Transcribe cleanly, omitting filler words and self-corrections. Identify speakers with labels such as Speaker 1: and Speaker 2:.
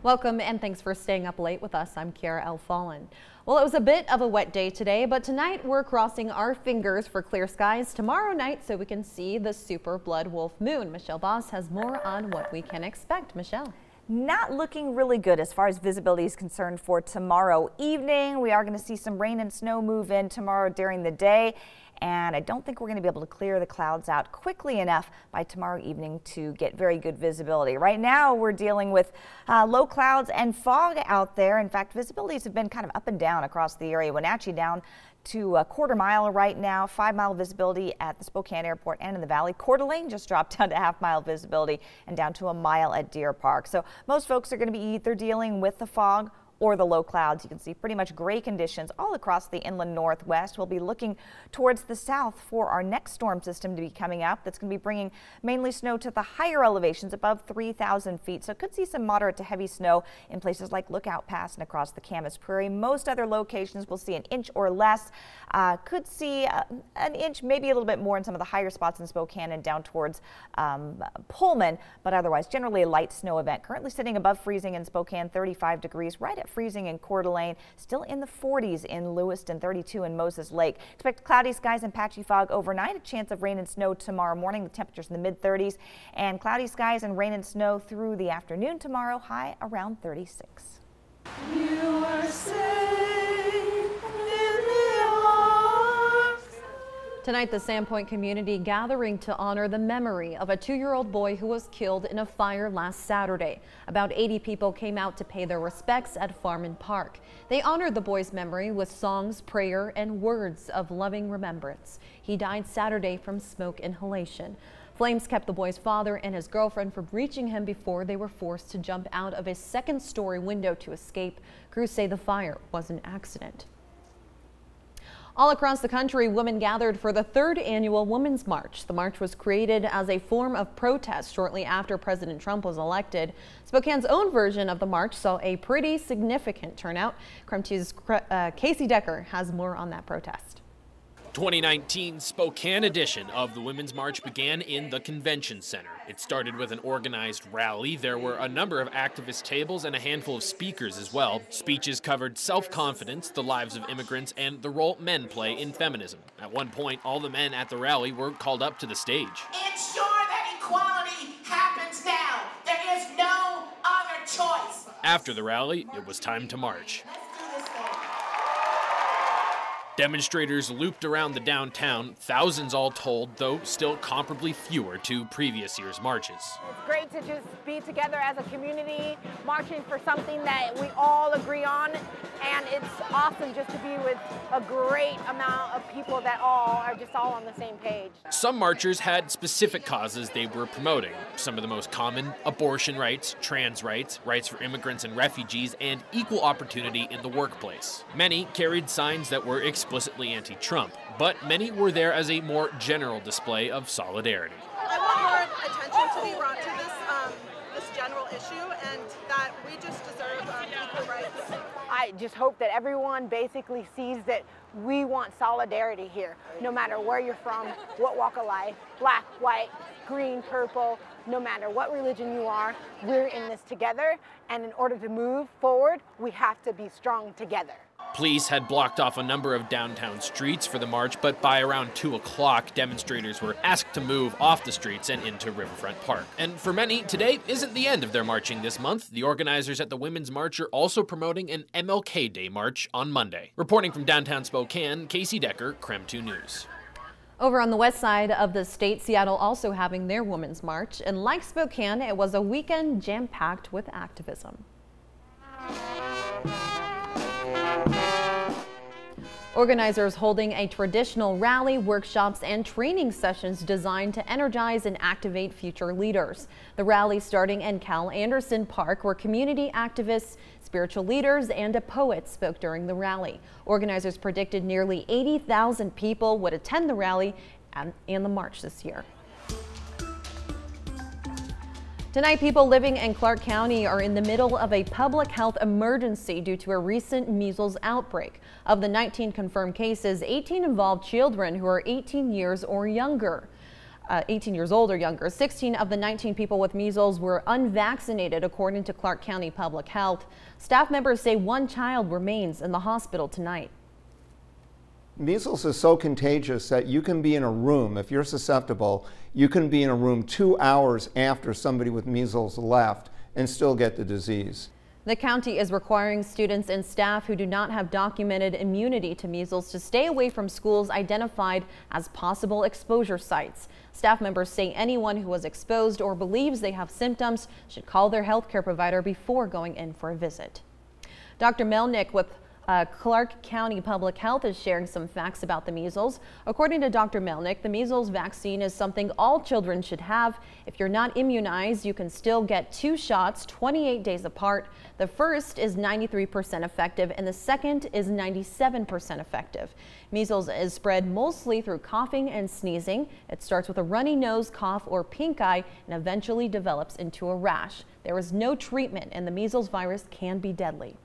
Speaker 1: Welcome and thanks for staying up late with us. I'm KREM. Well, it was a bit of a wet day today, but tonight we're crossing our fingers for clear skies tomorrow night so we can see the super blood wolf moon. Michelle Boss has more on what we can expect. Michelle.
Speaker 2: Not looking really good as far as visibility is concerned for tomorrow evening. We are going to see some rain and snow move in tomorrow during the day. And I don't think we're going to be able to clear the clouds out quickly enough by tomorrow evening to get very good visibility. Right now, we're dealing with low clouds and fog out there. In fact, visibilities have been kind of up and down across the area. Wenatchee down to a quarter-mile right now, 5-mile visibility at the Spokane Airport and in the valley. Coeur d'Alene just dropped down to half-mile visibility and down to a mile at Deer Park. So most folks are going to be either dealing with the fog or the low clouds. You can see pretty much gray conditions all across the inland northwest. We'll be looking towards the south for our next storm system to be coming up. That's going to be bringing mainly snow to the higher elevations above 3,000 feet. So could see some moderate to heavy snow in places like Lookout Pass and across the Camas Prairie. Most other locations will see an inch or less. Could see an inch, maybe a little bit more in some of the higher spots in Spokane and down towards Pullman, but otherwise generally a light snow event. Currently sitting above freezing in Spokane, 35 degrees, right at freezing in Coeur d'Alene, still in the 40s in Lewiston, 32 in Moses Lake. Expect cloudy skies and patchy fog overnight, a chance of rain and snow tomorrow morning. The temperatures in the mid-30s, and cloudy skies and rain and snow through the afternoon tomorrow, high around 36.
Speaker 3: You are safe in the arms.
Speaker 1: Tonight, the Sandpoint community gathering to honor the memory of a 2-year-old boy who was killed in a fire last Saturday. About 80 people came out to pay their respects at Farman Park. They honored the boy's memory with songs, prayer, and words of loving remembrance. He died Saturday from smoke inhalation. Flames kept the boy's father and his girlfriend from reaching him before they were forced to jump out of a second-story window to escape. Crews say the fire was an accident. All across the country, women gathered for the 3rd annual Women's March. The march was created as a form of protest shortly after President Trump was elected. Spokane's own version of the march saw a pretty significant turnout. KREM 2's Casey Decker has more on that protest.
Speaker 4: 2019 Spokane edition of the Women's March began in the Convention Center. It started with an organized rally. There were a number of activist tables and a handful of speakers as well. Speeches covered self-confidence, the lives of immigrants, and the role men play in feminism. At one point, all the men at the rally were called up to the stage.
Speaker 5: Ensure that equality happens now. There is no other choice.
Speaker 4: After the rally, it was time to march. Demonstrators looped around the downtown, thousands all told, though still comparably fewer to previous year's marches.
Speaker 6: It's great to just be together as a community, marching for something that we all agree on, and it's awesome just to be with a great amount of people that are just all on the same page.
Speaker 4: Some marchers had specific causes they were promoting. Some of the most common: abortion rights, trans rights, rights for immigrants and refugees, and equal opportunity in the workplace. Many carried signs that were explicitly anti-Trump, but many were there as a more general display of solidarity.
Speaker 7: I want more attention to be brought to this general issue, and that we just deserve equal rights.
Speaker 6: I just hope that everyone basically sees that we want solidarity here, no matter where you're from, what walk of life, black, white, green, purple, no matter what religion you are, we're in this together, and in order to move forward, we have to be strong together.
Speaker 4: Police had blocked off a number of downtown streets for the march, but by around 2 o'clock, demonstrators were asked to move off the streets and into Riverfront Park. And for many, today isn't the end of their marching this month. The organizers at the Women's March are also promoting an MLK Day march on Monday. Reporting from downtown Spokane, Casey Decker, KREM 2 News.
Speaker 1: Over on the west side of the state, Seattle also having their Women's March. And like Spokane, it was a weekend jam-packed with activism. Organizers holding a traditional rally, workshops, and training sessions designed to energize and activate future leaders. The rally starting in Cal Anderson Park, where community activists, spiritual leaders, and a poet spoke during the rally. Organizers predicted nearly 80,000 people would attend the rally and the march this year. Tonight, people living in Clark County are in the middle of a public health emergency due to a recent measles outbreak. Of the 19 confirmed cases, 18 involved children who are 18 years or younger. 18 years old or younger. 16 of the 19 people with measles were unvaccinated, according to Clark County Public Health. Staff members say one child remains in the hospital tonight.
Speaker 8: Measles is so contagious that you can be in a room, if you're susceptible, you can be in a room 2 hours after somebody with measles left and still get the disease.
Speaker 1: The county is requiring students and staff who do not have documented immunity to measles to stay away from schools identified as possible exposure sites. Staff members say anyone who was exposed or believes they have symptoms should call their healthcare provider before going in for a visit. Dr. Melnick with Clark County Public Health is sharing some facts about the measles. According to Dr. Melnick, the measles vaccine is something all children should have. If you're not immunized, you can still get 2 shots 28 days apart. The first is 93% effective and the second is 97% effective. Measles is spread mostly through coughing and sneezing. It starts with a runny nose, cough, or pink eye and eventually develops into a rash. There is no treatment and the measles virus can be deadly.